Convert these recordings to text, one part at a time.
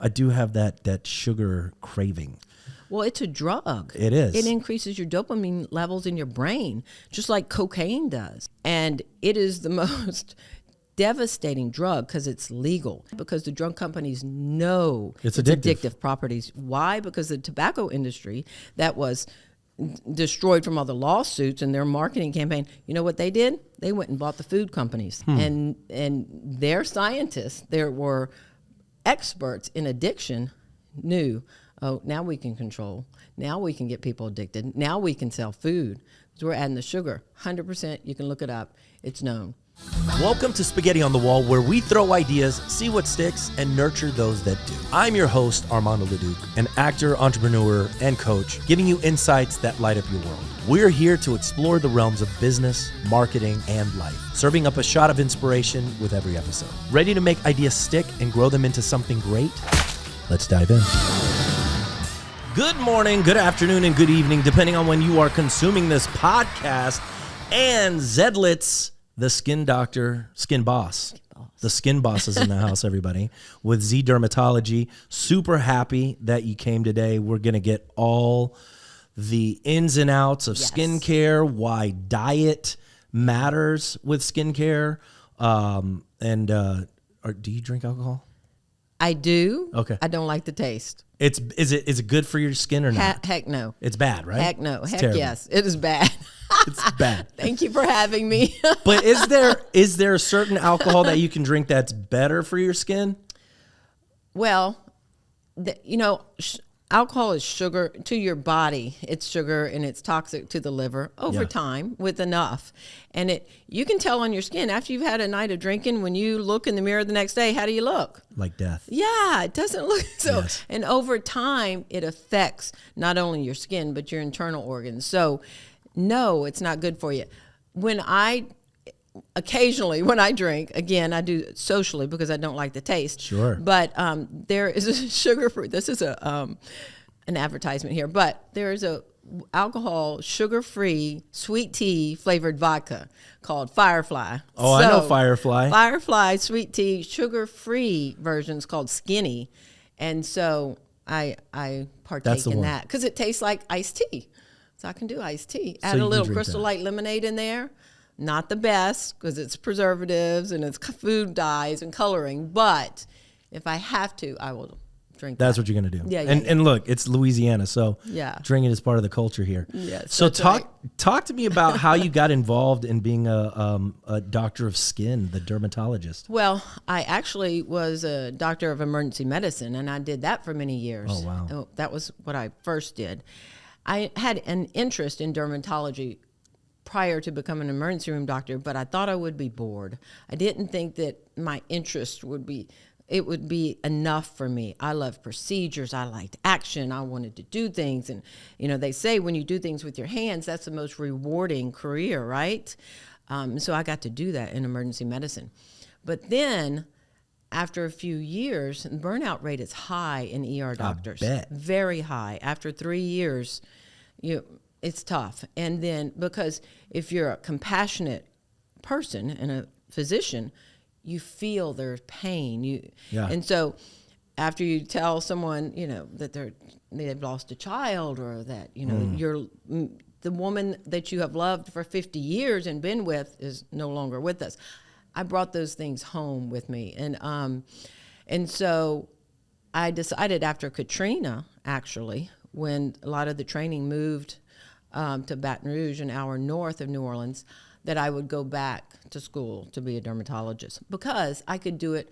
I do have that sugar craving. Well, it's a drug. It is. It increases your dopamine levels in your brain, just like cocaine does. And it is the most devastating drug because it's legal, because the drug companies know it's addictive properties. Why? Because the tobacco industry that was destroyed from all the lawsuits and their marketing campaign, you know what they did? They went and bought the food companies. And their scientists, there were experts in addiction, knew, oh, now we can control. Now we can get people addicted. Now we can sell food. So we're adding the sugar. 100%, you can look it up. It's known. Welcome to Spaghetti on the Wall, where we throw ideas, see what sticks, and nurture those that do. I'm your host, Armando Leduc, an actor, entrepreneur, and coach, giving you insights that light up your world. We're here to explore the realms of business, marketing, and life, serving up a shot of inspiration with every episode. Ready to make ideas stick and grow them into something great? Let's dive in. Good morning, good afternoon, and good evening, depending on when you are consuming this podcast. And Zedlitz, the skin doctor, skin boss. The skin boss is in the house, everybody, with Z Dermatology. Super happy that you came today. We're going to get all the ins and outs of skincare, why diet matters with skincare. Do you drink alcohol? I do. Okay. I don't like the taste. Is it good for your skin or not? Heck no. It's bad, right? Heck no. It's Heck terrible. yes. It is bad. It's bad. Thank you for having me. But is there a certain alcohol that you can drink that's better for your skin? Well, alcohol is sugar to your body. It's sugar and it's toxic to the liver over time with enough. And you can tell on your skin after you've had a night of drinking, when you look in the mirror the next day, how do you look? Like death. Yeah, it doesn't look so. Yes. And over time, it affects not only your skin, but your internal organs. So no, it's not good for you. Occasionally when I drink, again, I do socially because I don't like the taste. Sure. But there is a sugar-free, this is an advertisement here, but there is a alcohol sugar-free sweet tea flavored vodka called Firefly. Oh, I know Firefly. Firefly sweet tea sugar-free versions called Skinny. And so I partake in that because it tastes like iced tea. So I can do iced tea. Add a little Crystal Light lemonade in there. Not the best because it's preservatives and it's food dyes and coloring. But if I have to, I will drink that. That's what you're going to do. Yeah. And look, it's Louisiana, so drinking is part of the culture here. Yes. So talk to me about how you got involved in being a doctor of skin, the dermatologist. Well, I actually was a doctor of emergency medicine, and I did that for many years. Oh, wow. That was what I first did. I had an interest in dermatology prior to becoming an emergency room doctor, but I thought I would be bored. I didn't think that my interest would be enough for me. I love procedures. I liked action. I wanted to do things. And, they say when you do things with your hands, that's the most rewarding career, right? So I got to do that in emergency medicine. But then after a few years, the burnout rate is high in ER doctors. I bet. Very high. After 3 years, it's tough. And then because if you're a compassionate person and a physician, you feel their pain. And so after you tell someone, that they've lost a child, or that, you're the woman that you have loved for 50 years and been with is no longer with us. I brought those things home with me. And so I decided after Katrina, actually, when a lot of the training moved to Baton Rouge, an hour north of New Orleans, that I would go back to school to be a dermatologist because I could do it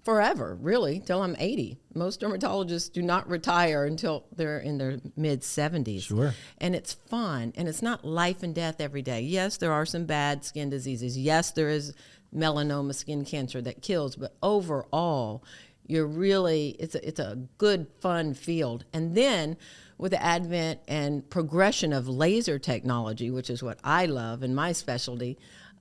forever, really, till I'm 80. Most dermatologists do not retire until they're in their mid-70s. Sure. And it's fun, and it's not life and death every day. Yes, there are some bad skin diseases. Yes, there is melanoma skin cancer that kills, but overall, it's a good, fun field. And then with the advent and progression of laser technology, which is what I love and my specialty,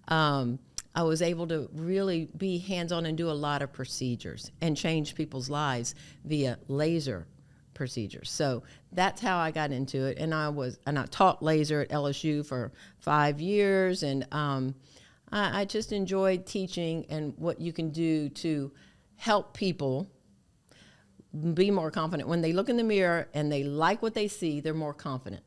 I was able to really be hands-on and do a lot of procedures and change people's lives via laser procedures. So that's how I got into it. And I taught laser at LSU for 5 years, and I just enjoyed teaching and what you can do to help people be more confident. When they look in the mirror and they like what they see, they're more confident.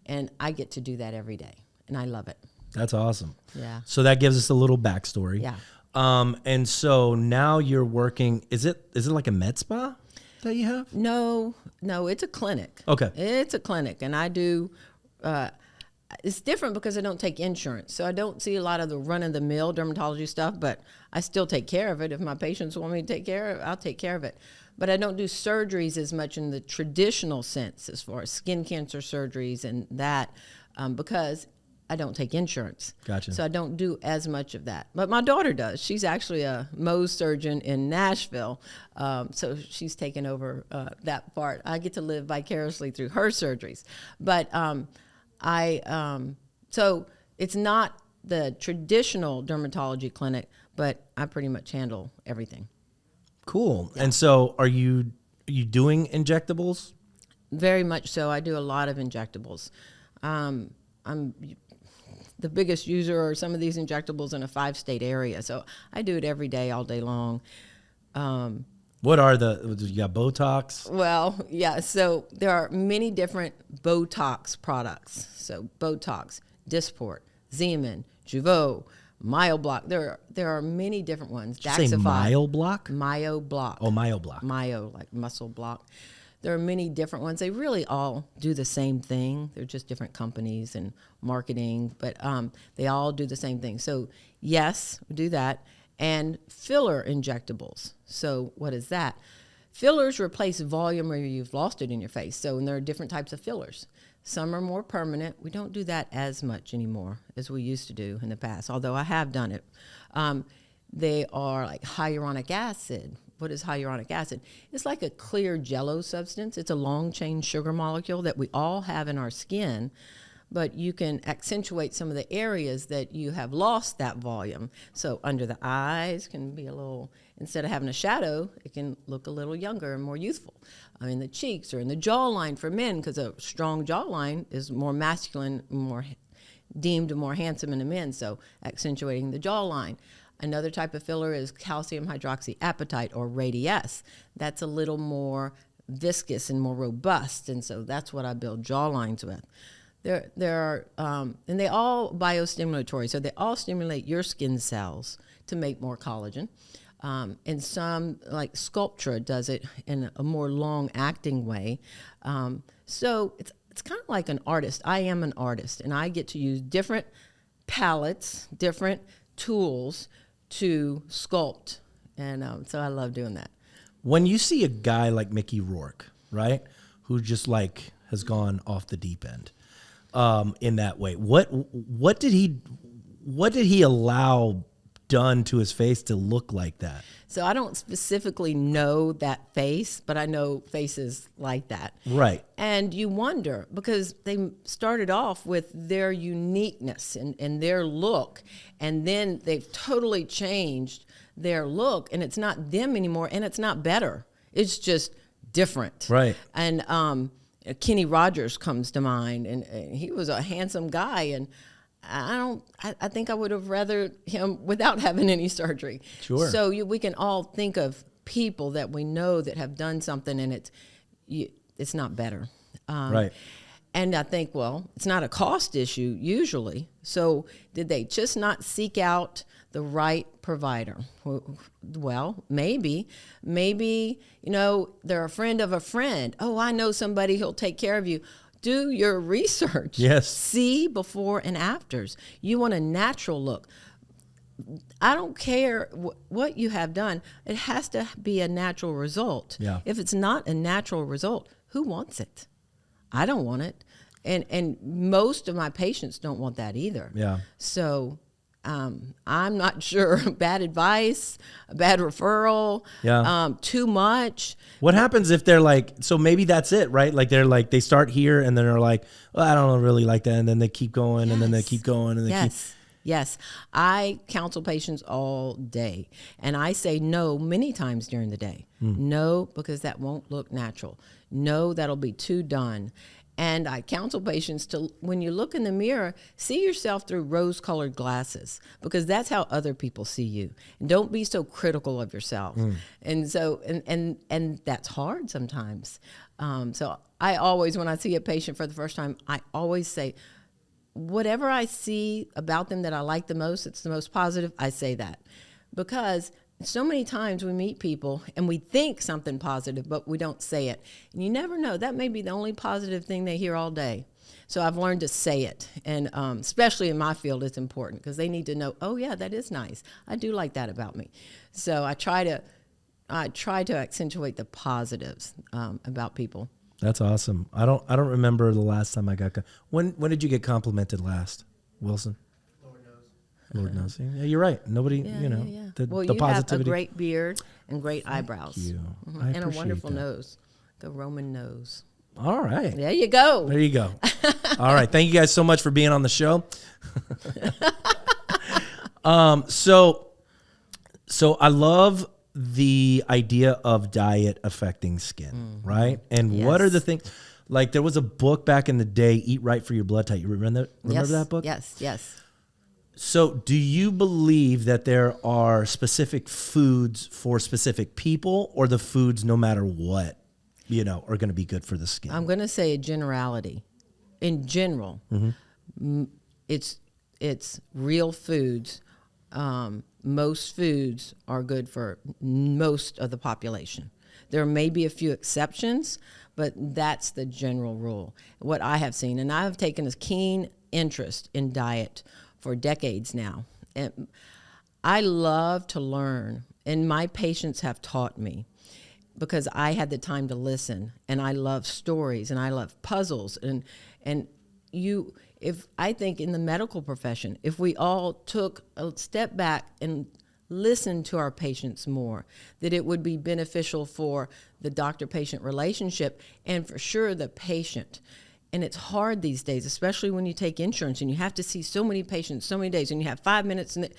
And I get to do that every day, and I love it. That's awesome. Yeah. So that gives us a little backstory. Yeah. And so now you're working, is it like a med spa that you have? No, it's a clinic. Okay. It's a clinic, and I do, it's different because I don't take insurance. So I don't see a lot of the run-of-the-mill dermatology stuff, but I still take care of it. If my patients want me to take care of it, I'll take care of it. But I don't do surgeries as much in the traditional sense as far as skin cancer surgeries and that, because I don't take insurance. Gotcha. So I don't do as much of that. But my daughter does. She's actually a Mohs surgeon in Nashville. So she's taken over that part. I get to live vicariously through her surgeries. But so it's not the traditional dermatology clinic, but I pretty much handle everything. Cool. Yeah. And so are you doing injectables? Very much so. I do a lot of injectables. I'm the biggest user of some of these injectables in a 5-state area. So I do it every day, all day long. What are you got Botox? Well, yeah, so there are many different Botox products. So Botox, Dysport, Xeomin, Jeuveau, MyoBlock. There are many different ones. Did you say MyoBlock? MyoBlock. Oh, MyoBlock. Myo, like muscle block. There are many different ones. They really all do the same thing. They're just different companies and marketing, but they all do the same thing. So yes, we do that. And filler injectables. So what is that? Fillers replace volume where you've lost it in your face. So and there are different types of fillers. Some are more permanent. We don't do that as much anymore as we used to do in the past, although I have done it. They are like hyaluronic acid. What is hyaluronic acid? It's like a clear jello substance. It's a long-chain sugar molecule that we all have in our skin, but you can accentuate some of the areas that you have lost that volume. So under the eyes can be a little, instead of having a shadow, it can look a little younger and more youthful. In the cheeks or in the jawline for men, because a strong jawline is more masculine, more deemed more handsome in the men, so accentuating the jawline. Another type of filler is calcium hydroxyapatite, or Radiesse. That's a little more viscous and more robust, and so that's what I build jawlines with. There are, and they all biostimulatory, so they all stimulate your skin cells to make more collagen. And some, like Sculptra, does it in a more long-acting way. So it's kind of like an artist. I am an artist, and I get to use different palettes, different tools to sculpt, and so I love doing that. When you see a guy like Mickey Rourke, right, who just like has gone off the deep end in that way, what did he allow done to his face to look like that? So I don't specifically know that face, but I know faces like that. Right. And you wonder, because they started off with their uniqueness and their look, and then they've totally changed their look, and it's not them anymore, and it's not better. It's just different. Right. And Kenny Rogers comes to mind, and he was a handsome guy, and I think I would have rather him without having any surgery. Sure. So we can all think of people that we know that have done something, and it's not better. Right. And I think, well, it's not a cost issue usually. So did they just not seek out the right provider? Well, maybe, they're a friend of a friend. Oh, I know somebody who'll take care of you. Do your research. Yes. See before and afters. You want a natural look. I don't care what you have done. It has to be a natural result. Yeah. If it's not a natural result, who wants it? I don't want it. And most of my patients don't want that either. Yeah. So I'm not sure. Bad advice, a bad referral, too much. What happens if they're like, so maybe that's it, right? Like they start here and then they're like, well, I don't really like that. And then they keep going and then they keep going and they keep. Yes. I counsel patients all day, and I say no many times during the day. No, because that won't look natural. No, that'll be too done. And I counsel patients to, when you look in the mirror, see yourself through rose-colored glasses, because that's how other people see you. And don't be so critical of yourself. And so, and that's hard sometimes. So I always, when I see a patient for the first time, I always say, whatever I see about them that I like the most, it's the most positive, I say that. Because so many times we meet people and we think something positive, but we don't say it. And you never know. That may be the only positive thing they hear all day. So I've learned to say it. And especially in my field, it's important because they need to know, oh, yeah, that is nice. I do like that about me. So I try to accentuate the positives about people. That's awesome. I don't remember the last time I got. When did you get complimented last, Wilson? Lord knows. Yeah, you're right. Nobody, The well, you positivity. have a great beard and great eyebrows. You. And a wonderful nose, the Roman nose. All right. There you go. There you go. All right. Thank you guys so much for being on the show. So I love the idea of diet affecting skin, right? And what are the things? Like there was a book back in the day, Eat Right for Your Blood Type. You remember that book? Yes. So do you believe that there are specific foods for specific people, or the foods, no matter what, are going to be good for the skin? I'm going to say a generality. In general, it's real foods. Most foods are good for most of the population. There may be a few exceptions, but that's the general rule. What I have seen, and I have taken a keen interest in diet for decades now. And I love to learn, and my patients have taught me because I had the time to listen, and I love stories, and I love puzzles, and if I think in the medical profession, if we all took a step back and listened to our patients more, that it would be beneficial for the doctor-patient relationship and for sure the patient. And it's hard these days, especially when you take insurance and you have to see so many patients so many days and you have 5 minutes. And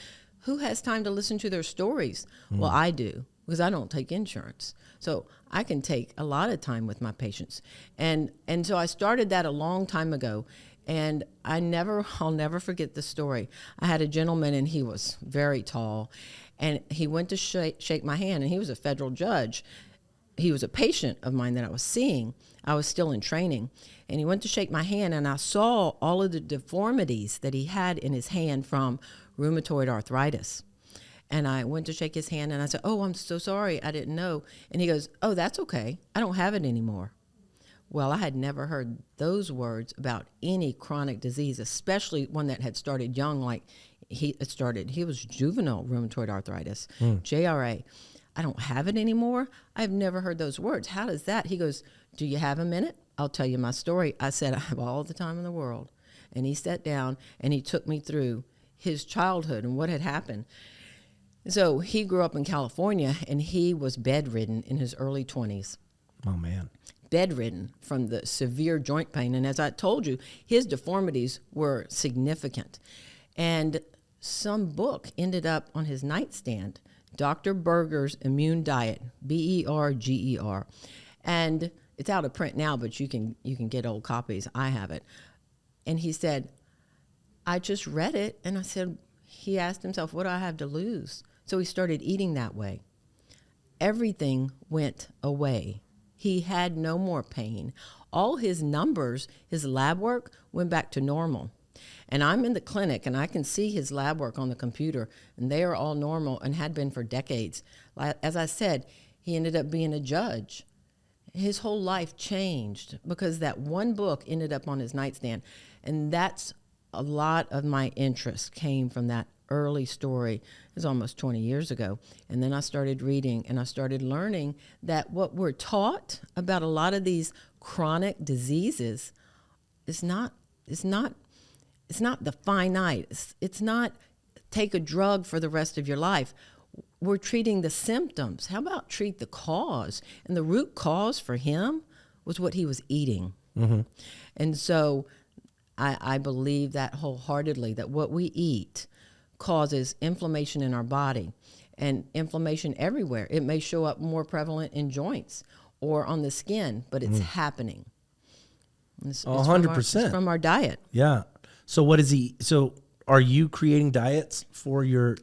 who has time to listen to their stories? Well, I do, because I don't take insurance. So I can take a lot of time with my patients. And so I started that a long time ago. And I'll never forget the story. I had a gentleman, and he was very tall. And he went to shake my hand, and he was a federal judge. He was a patient of mine that I was seeing. I was still in training. And he went to shake my hand, and I saw all of the deformities that he had in his hand from rheumatoid arthritis. And I went to shake his hand, and I said, "Oh, I'm so sorry. I didn't know." And he goes, "Oh, that's okay. I don't have it anymore." Well, I had never heard those words about any chronic disease, especially one that had started young, like he was juvenile rheumatoid arthritis, JRA. I don't have it anymore. I've never heard those words. How does that? He goes, "Do you have a minute? I'll tell you my story." I said, "I have all the time in the world." And he sat down and he took me through his childhood and what had happened. So he grew up in California, and he was bedridden in his early 20s. Oh, man. Bedridden from the severe joint pain. And as I told you, his deformities were significant. And some book ended up on his nightstand, Dr. Berger's Immune Diet, Berger. And it's out of print now, but you can get old copies. I have it. And he said, I just read it, and I said, he asked himself, what do I have to lose? So he started eating that way. Everything went away. He had no more pain. All his numbers, his lab work, went back to normal. And I'm in the clinic, and I can see his lab work on the computer, and they are all normal and had been for decades. As I said, he ended up being a judge. His whole life changed because that one book ended up on his nightstand. And that's a lot of my interest came from that early story. It was almost 20 years ago. And then I started reading, and I started learning that what we're taught about a lot of these chronic diseases is not the finite. It's not take a drug for the rest of your life. We're treating the symptoms. How about treat the cause? And the root cause for him was what he was eating. Mm-hmm. And so I believe that wholeheartedly, that what we eat causes inflammation in our body, and inflammation everywhere. It may show up more prevalent in joints or on the skin, but it's happening. It's 100%. It's from our diet. Yeah. So what is he? So are you creating diets for your?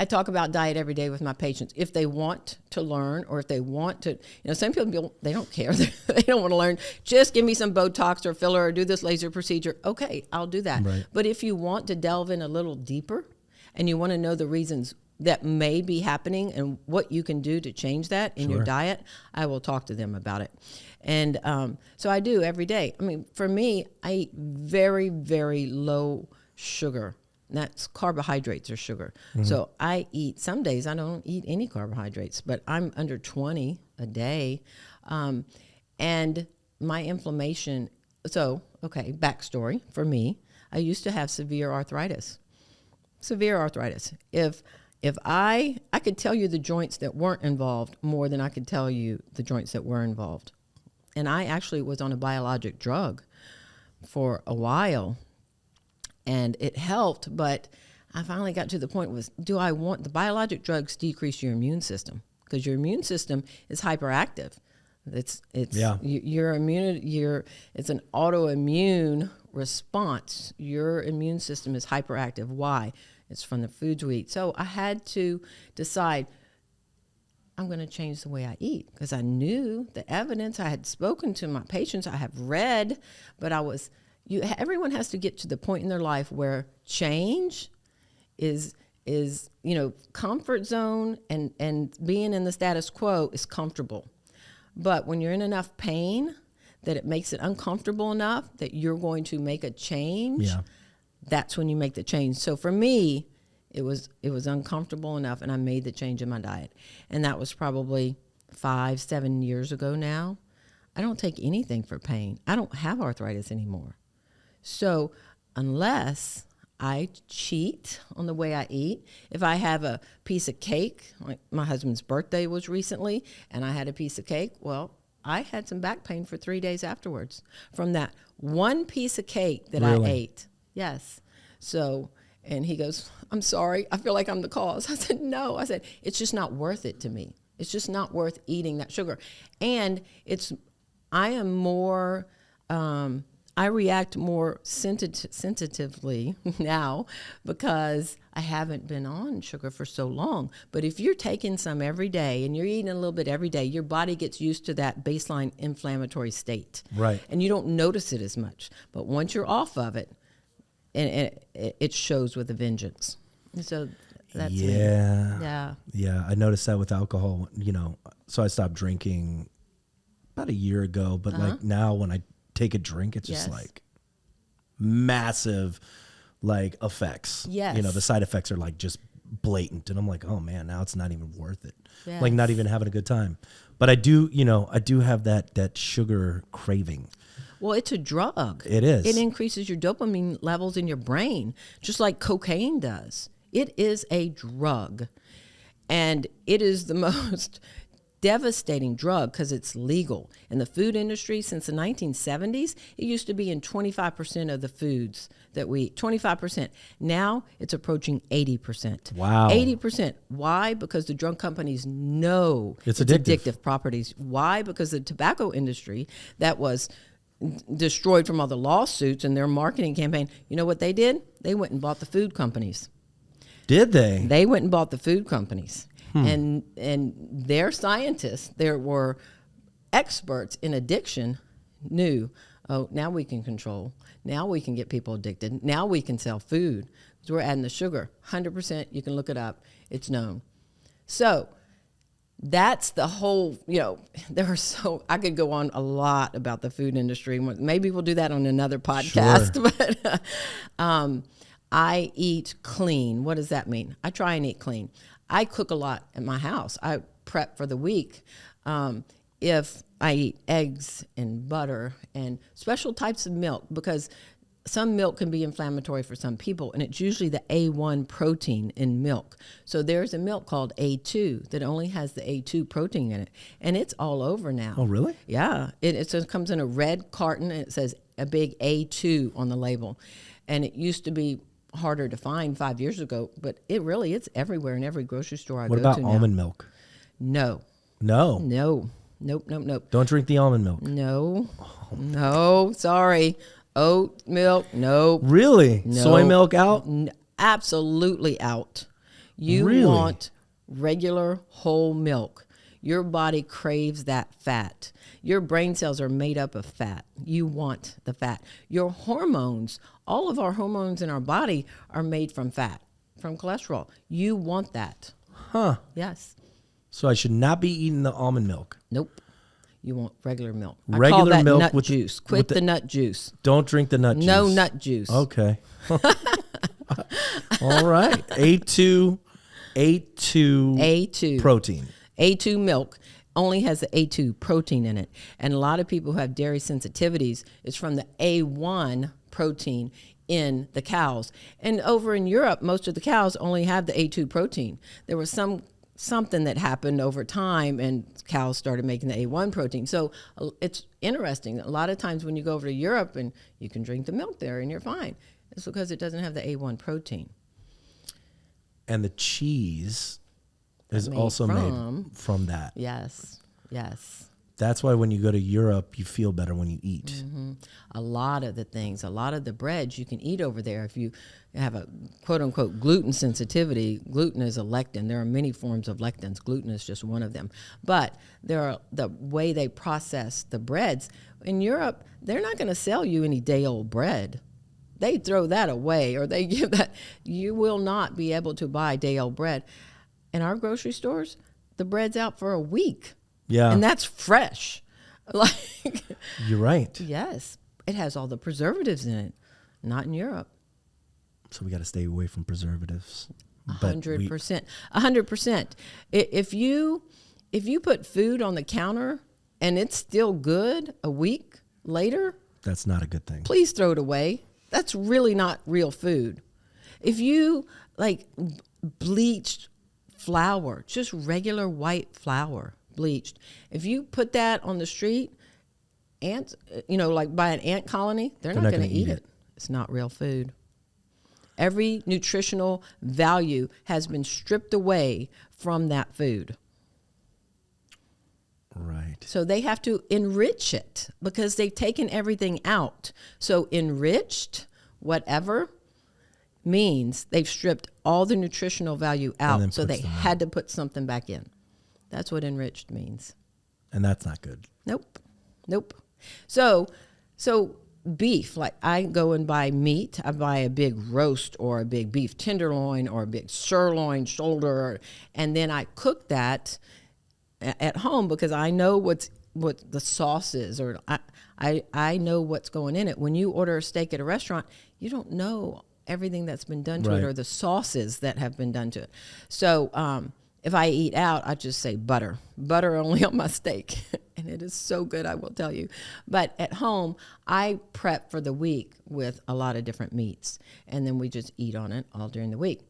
I talk about diet every day with my patients. If they want to learn, or if they want to, some people, they don't care. They don't want to learn. Just give me some Botox or filler or do this laser procedure. Okay, I'll do that. Right. But if you want to delve in a little deeper and you want to know the reasons that may be happening and what you can do to change that in your diet, I will talk to them about it. And so I do every day. I mean, for me, I eat very, very low sugar. That's carbohydrates or sugar. Mm-hmm. So I eat, some days I don't eat any carbohydrates, but I'm under 20 a day. And my inflammation, backstory for me, I used to have severe arthritis. If I could tell you the joints that weren't involved more than I could tell you the joints that were involved. And I actually was on a biologic drug for a while. And it helped, but I finally got to the point was, do I want the biologic drugs decrease your immune system? Because your immune system is hyperactive. It's your immune, it's an autoimmune response. Your immune system is hyperactive. Why? It's from the foods we eat. So I had to decide, I'm going to change the way I eat, because I knew the evidence. I had spoken to my patients. I have read, but everyone has to get to the point in their life where change is comfort zone, and being in the status quo is comfortable. But when you're in enough pain that it makes it uncomfortable enough that you're going to make a change, that's when you make the change. So for me, it was uncomfortable enough, and I made the change in my diet. And that was probably 5-7 years ago now. I don't take anything for pain. I don't have arthritis anymore. So unless I cheat on the way I eat, if I have a piece of cake, like my husband's birthday was recently, and I had a piece of cake, well, I had some back pain for 3 days afterwards from that one piece of cake that I ate. Yes. So, and he goes, I'm sorry, I feel like I'm the cause. I said, no. I said, it's just not worth it to me. It's just not worth eating that sugar. And I am more... I react more sensitively now because I haven't been on sugar for so long. But if you're taking some every day and you're eating a little bit every day, your body gets used to that baseline inflammatory state. Right. And you don't notice it as much. But once you're off of it, and it shows with a vengeance. And so that's me. Yeah. Yeah, I noticed that with alcohol, so I stopped drinking about a year ago. But like now when I take a drink, it's just like massive effects. Yes. The side effects are like just blatant, and I'm like, oh man, now it's not even worth it. Yes. Like not even having a good time. But I do have that sugar craving. Well, it's a drug. It is. It increases your dopamine levels in your brain, just like cocaine does. It is a drug, and it is the most devastating drug because it's legal. In the food industry since the 1970s, it used to be in 25% of the foods that we eat, 25%. Now it's approaching 80%. Wow. 80%. Why? Because the drug companies know it's addictive properties. Why? Because the tobacco industry that was destroyed from all the lawsuits and their marketing campaign, you know what they did? They went and bought the food companies. Did they? They went and bought the food companies. And their scientists, there were experts in addiction, knew, oh, now we can control. Now we can get people addicted. Now we can sell food. So we're adding the sugar. 100%, you can look it up. It's known. So that's the whole, I could go on a lot about the food industry. Maybe we'll do that on another podcast. Sure. But I eat clean. What does that mean? I try and eat clean. I cook a lot at my house. I prep for the week. If I eat eggs and butter and special types of milk, because some milk can be inflammatory for some people, and it's usually the A1 protein in milk. So there's a milk called A2 that only has the A2 protein in it, and it's all over now. Oh, really? Yeah. It comes in a red carton, and it says a big A2 on the label. And it used to be harder to find 5 years ago, but it's everywhere in every grocery store I go to now. What about almond milk? No. No. No. Nope. Don't drink the almond milk. No, sorry. Oat milk, nope. Really? No. Soy milk out? Absolutely out. You Really? want regular whole milk. Your body craves that fat. Your brain cells are made up of fat. You want the fat. Your hormones, all of our hormones in our body are made from fat, from cholesterol. You want that. Huh. Yes. So I should not be eating the almond milk. Nope. You want regular milk. Regular I call that milk nut with juice. with Quit the nut juice. Don't drink the nut juice. No nut juice. Okay. All right. A2 protein. A2 milk only has the A2 protein in it. And a lot of people who have dairy sensitivities, it's from the A1 protein in the cows. And over in Europe, most of the cows only have the A2 protein. There was something that happened over time and cows started making the A1 protein. So it's interesting. A lot of times when you go over to Europe and you can drink the milk there and you're fine, it's because it doesn't have the A1 protein. And the cheese is Made also made from that. Yes. That's why when you go to Europe, you feel better when you eat. Mm-hmm. A lot of the things, a lot of the breads you can eat over there. If you have a quote-unquote gluten sensitivity, gluten is a lectin. There are many forms of lectins. Gluten is just one of them. But the way they process the breads, in Europe, they're not going to sell you any day-old bread. They throw that away or they give that. You will not be able to buy day-old bread. In our grocery stores, the bread's out for a week. Yeah. And that's fresh. Like, you're right. Yes. It has all the preservatives in it. Not in Europe. So we got to stay away from preservatives. 100%. 100%. If you put food on the counter and it's still good a week later, that's not a good thing. Please throw it away. That's really not real food. If you like bleached flour, just regular white flour, bleached. If you put that on the street, ants, like by an ant colony, they're not going to eat it. It's not real food. Every nutritional value has been stripped away from that food. Right. So they have to enrich it because they've taken everything out. So enriched, whatever, means they've stripped all the nutritional value out. So they had to put something back in. That's what enriched means. And that's not good. Nope. So beef, like I go and buy meat. I buy a big roast or a big beef tenderloin or a big sirloin shoulder, and then I cook that at home because I know what the sauce is, or I know what's going in it. When you order a steak at a restaurant, you don't know everything that's been done to it or the sauces that have been done to it. So if I eat out, I just say butter only on my steak. And it is so good, I will tell you. But at home, I prep for the week with a lot of different meats. And then we just eat on it all during the week.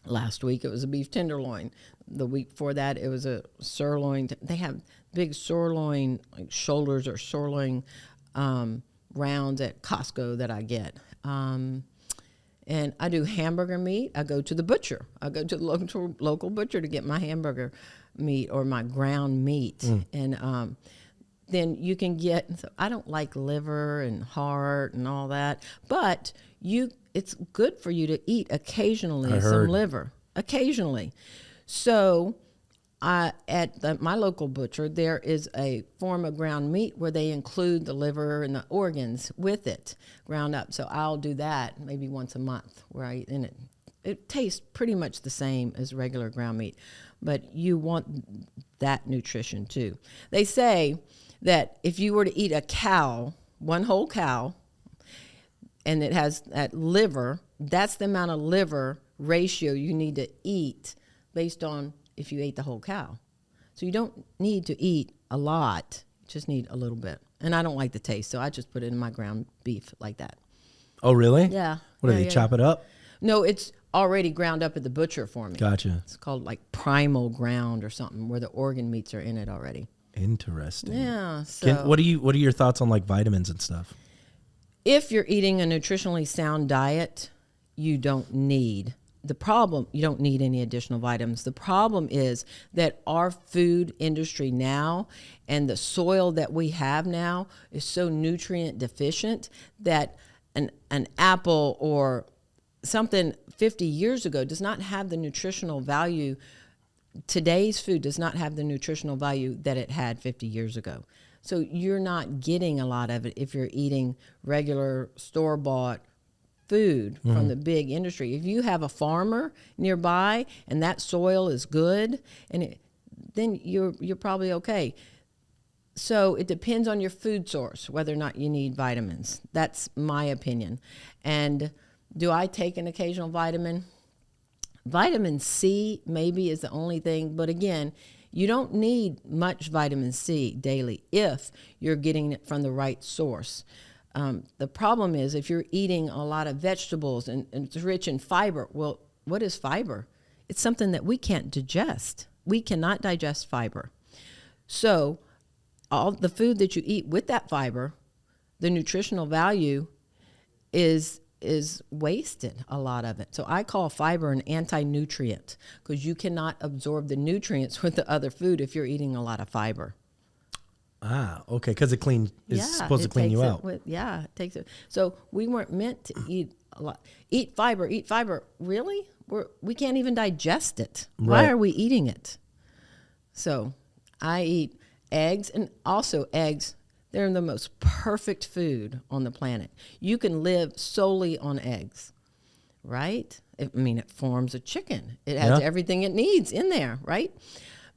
Last week, it was a beef tenderloin. The week before that, it was a sirloin. They have big sirloin like shoulders or sirloin rounds at Costco that I get. And I do hamburger meat. I go to the butcher. I go to the local butcher to get my hamburger meat or my ground meat. And then you can get, so I don't like liver and heart and all that, but it's good for you to eat occasionally some liver, occasionally. So at my local butcher, there is a form of ground meat where they include the liver and the organs with it ground up. So I'll do that maybe once a month where I eat in it. It tastes pretty much the same as regular ground meat, but you want that nutrition too. They say that if you were to eat a cow, one whole cow, and it has that liver, that's the amount of liver ratio you need to eat based on if you ate the whole cow. So you don't need to eat a lot, you just need a little bit. And I don't like the taste, so I just put it in my ground beef like that. Oh, really? Yeah. What, do they chop it up? No, it's already ground up at the butcher for me. Gotcha. It's called like primal ground or something where the organ meats are in it already. Interesting. Yeah. So what are your thoughts on like vitamins and stuff? If you're eating a nutritionally sound diet, you don't need the problem, you don't need any additional vitamins. The problem is that our food industry now and the soil that we have now is so nutrient deficient that an apple or something 50 years ago does not have the nutritional value. Today's food does not have the nutritional value that it had 50 years ago. So you're not getting a lot of it if you're eating regular store-bought food from the big industry. If you have a farmer nearby and that soil is good, then you're probably okay. So it depends on your food source whether or not you need vitamins. That's my opinion. And do I take an occasional vitamin? Vitamin C maybe is the only thing, but again, you don't need much vitamin C daily if you're getting it from the right source. The problem is if you're eating a lot of vegetables and it's rich in fiber. Well, what is fiber? It's something that we can't digest. We cannot digest fiber. So all the food that you eat with that fiber, the nutritional value is wasted, a lot of it. So I call fiber an anti-nutrient because you cannot absorb the nutrients with the other food if you're eating a lot of fiber. Ah, okay, because it's supposed to clean you out. It takes it. So we weren't meant to eat a lot. Eat fiber. Really? We can't even digest it. Right. Why are we eating it? So I eat eggs, and also eggs, they're the most perfect food on the planet. You can live solely on eggs, right? It forms a chicken. It has everything it needs in there, right?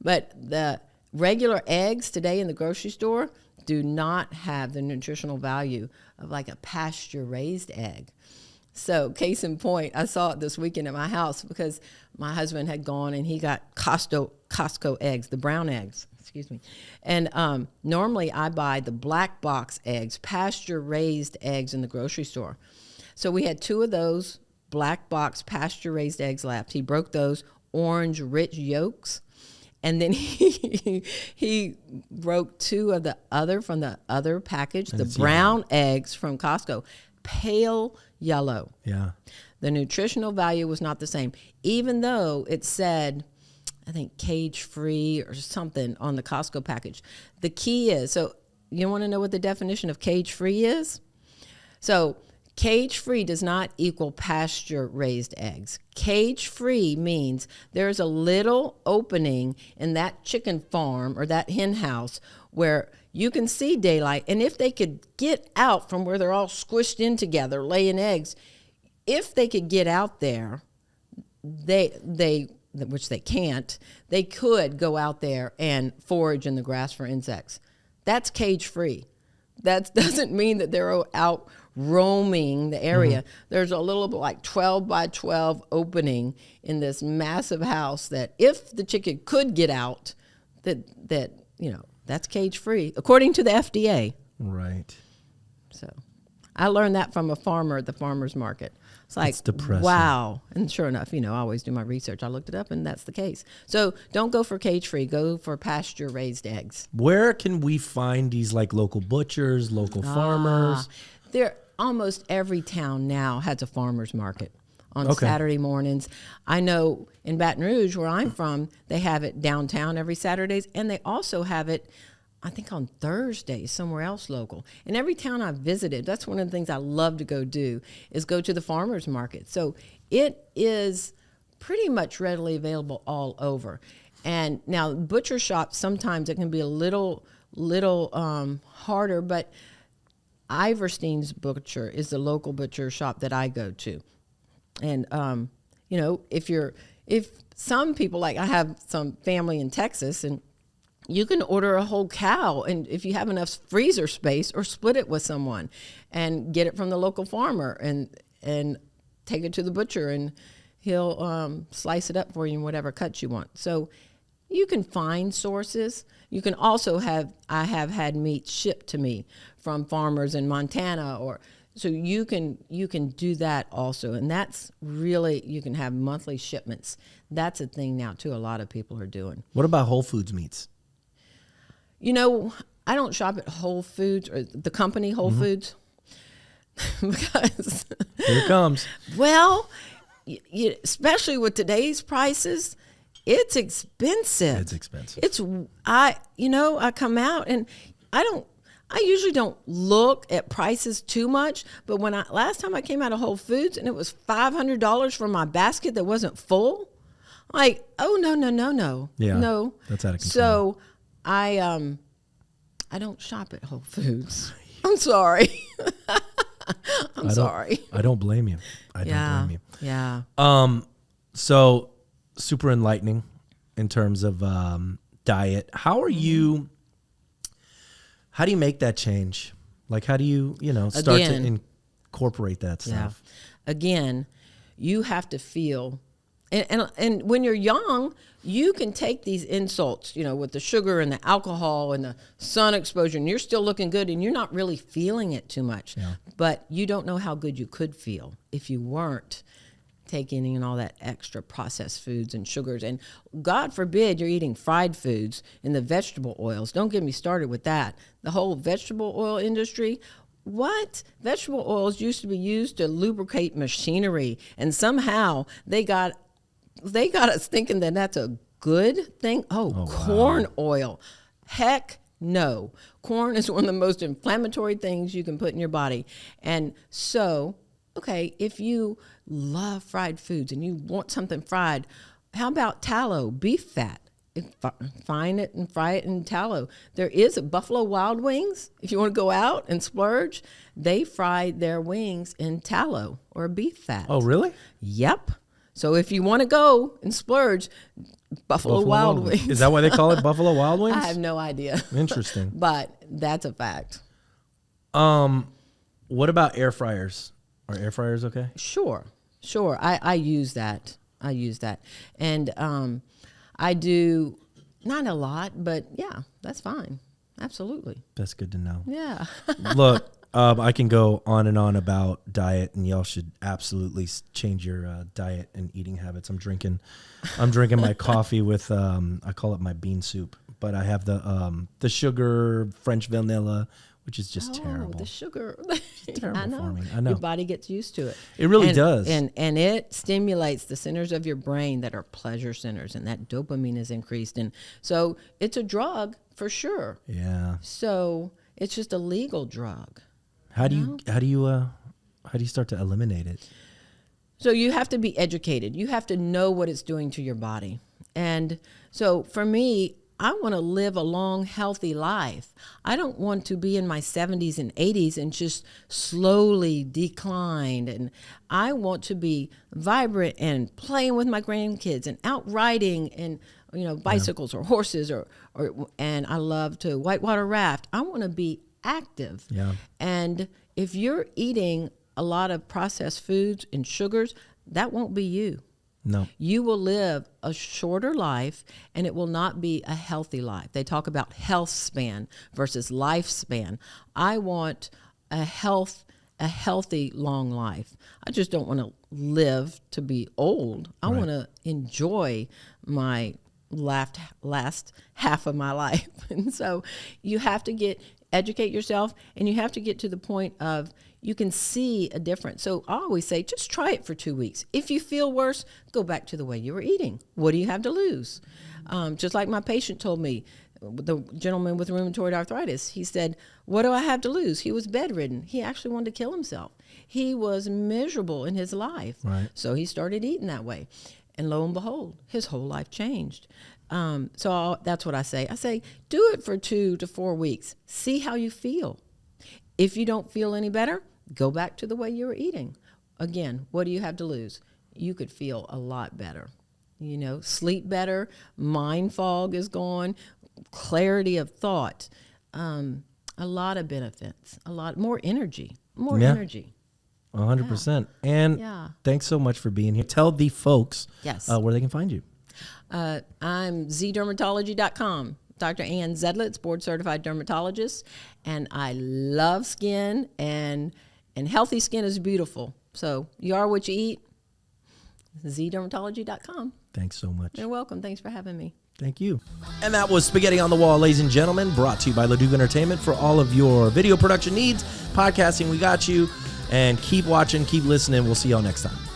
But the regular eggs today in the grocery store do not have the nutritional value of like a pasture-raised egg. So case in point, I saw it this weekend at my house because my husband had gone and he got Costco eggs, the brown eggs. Excuse me. And normally I buy the black box eggs, pasture-raised eggs in the grocery store. So we had 2 of those black box pasture-raised eggs left. He broke those orange rich yolks. And then he broke 2 of the other from the other package, the brown eggs from Costco, pale yellow. Yeah. The nutritional value was not the same, even though it said, I think, cage-free or something on the Costco package. The key is, so you want to know what the definition of cage-free is? So cage-free does not equal pasture-raised eggs. Cage-free means there's a little opening in that chicken farm or that hen house where you can see daylight. And if they could get out from where they're all squished in together, laying eggs, if they could get out there, which they can't, they could go out there and forage in the grass for insects. That's cage-free. That doesn't mean that they're out roaming the area. There's a little like 12 by 12 opening in this massive house that if the chicken could get out, that's cage-free, according to the FDA. Right. So I learned that from a farmer at the farmer's market. It's like, it's depressing. Wow. And sure enough, I always do my research. I looked it up, and that's the case. So don't go for cage-free. Go for pasture-raised eggs. Where can we find these like local butchers, local farmers? Almost every town now has a farmer's market on Saturday mornings. I know in Baton Rouge, where I'm from, they have it downtown every Saturdays, and they also have it, I think, on Thursdays somewhere else local. And every town I've visited, that's one of the things I love to go do, is go to the farmer's market. So it is pretty much readily available all over. And now butcher shops, sometimes it can be a little harder, but Iverstein's Butcher is the local butcher shop that I go to. And, if some people, like I have some family in Texas, and you can order a whole cow, and if you have enough freezer space, or split it with someone and get it from the local farmer and take it to the butcher, and he'll slice it up for you in whatever cuts you want. So you can find sources. You can also I have had meat shipped to me from farmers in Montana, so you can do that also. And that's really, you can have monthly shipments. That's a thing now too, a lot of people are doing. What about Whole Foods meats? I don't shop at Whole Foods or the company Whole Foods because here it comes. Well, especially with today's prices, it's expensive. It's expensive. I come out and I usually don't look at prices too much, but last time I came out of Whole Foods and it was $500 for my basket that wasn't full, like, oh no. Yeah. No. That's out of control. So I don't shop at Whole Foods. I'm sorry. I'm sorry. I don't blame you. I don't blame you. Yeah. So super enlightening in terms of diet. How do you make that change? Like, how do you, start to incorporate that stuff? Yeah. Again, you have to feel, and when you're young, you can take these insults, with the sugar and the alcohol and the sun exposure, and you're still looking good and you're not really feeling it too much. Yeah. But you don't know how good you could feel if you weren't taking in all that extra processed foods and sugars. And God forbid you're eating fried foods and the vegetable oils. Don't get me started with that. The whole vegetable oil industry. What? Vegetable oils used to be used to lubricate machinery, and somehow they got us thinking that that's a good thing. Corn oil. Heck no. Corn is one of the most inflammatory things you can put in your body. And so, okay, if you love fried foods and you want something fried, how about tallow, beef fat? Find it and fry it in tallow. There is a Buffalo Wild Wings. If you want to go out and splurge, they fry their wings in tallow or beef fat. Oh, really? Yep. So if you want to go and splurge, Buffalo Wild Wings. Is that why they call it Buffalo Wild Wings? I have no idea. Interesting. But that's a fact. What about air fryers? Are air fryers okay? Sure. I use that. And I do not a lot, but yeah, that's fine. Absolutely. That's good to know. Yeah. Look, I can go on and on about diet, and y'all should absolutely change your diet and eating habits. I'm drinking my coffee with I call it my bean soup, but I have the sugar French vanilla, which is just terrible. The sugar. It's terrible I know. for me. I know. Your body gets used to it. It really does. And it stimulates the centers of your brain that are pleasure centers, and that dopamine is increased. And so it's a drug for sure. Yeah. So it's just a legal drug. How do you start to eliminate it? So you have to be educated. You have to know what it's doing to your body. And so for me, I want to live a long, healthy life. I don't want to be in my 70s and 80s and just slowly decline. And I want to be vibrant and playing with my grandkids and out riding and bicycles or horses and I love to whitewater raft. I want to be active. Yeah. And if you're eating a lot of processed foods and sugars, that won't be you. No. You will live a shorter life, and it will not be a healthy life. They talk about health span versus lifespan. I want a healthy long life. I just don't want to live to be old. I want to enjoy my last half of my life. And so you have to educate yourself, and you have to get to the point of you can see a difference. So I always say, just try it for 2 weeks. If you feel worse, go back to the way you were eating. What do you have to lose? Just like my patient told me, the gentleman with rheumatoid arthritis, he said, what do I have to lose? He was bedridden. He actually wanted to kill himself. He was miserable in his life. Right. So he started eating that way. And lo and behold, his whole life changed. So that's what I say. I say, do it for 2 to 4 weeks. See how you feel. If you don't feel any better, go back to the way you were eating. Again, what do you have to lose? You could feel a lot better. Sleep better, mind fog is gone, clarity of thought, a lot of benefits, a lot more energy, energy. 100%. And thanks so much for being here. Tell the folks where they can find you. I'm zdermatology.com. Dr. Ann Zedlitz, board-certified dermatologist, and I love skin, and healthy skin is beautiful. So you are what you eat. zdermatology.com. Thanks so much. You're welcome. Thanks for having me. Thank you. And that was Spaghetti on the Wall, ladies and gentlemen, brought to you by Leduc Entertainment. For all of your video production needs, podcasting, we got you. And keep watching, keep listening. We'll see y'all next time.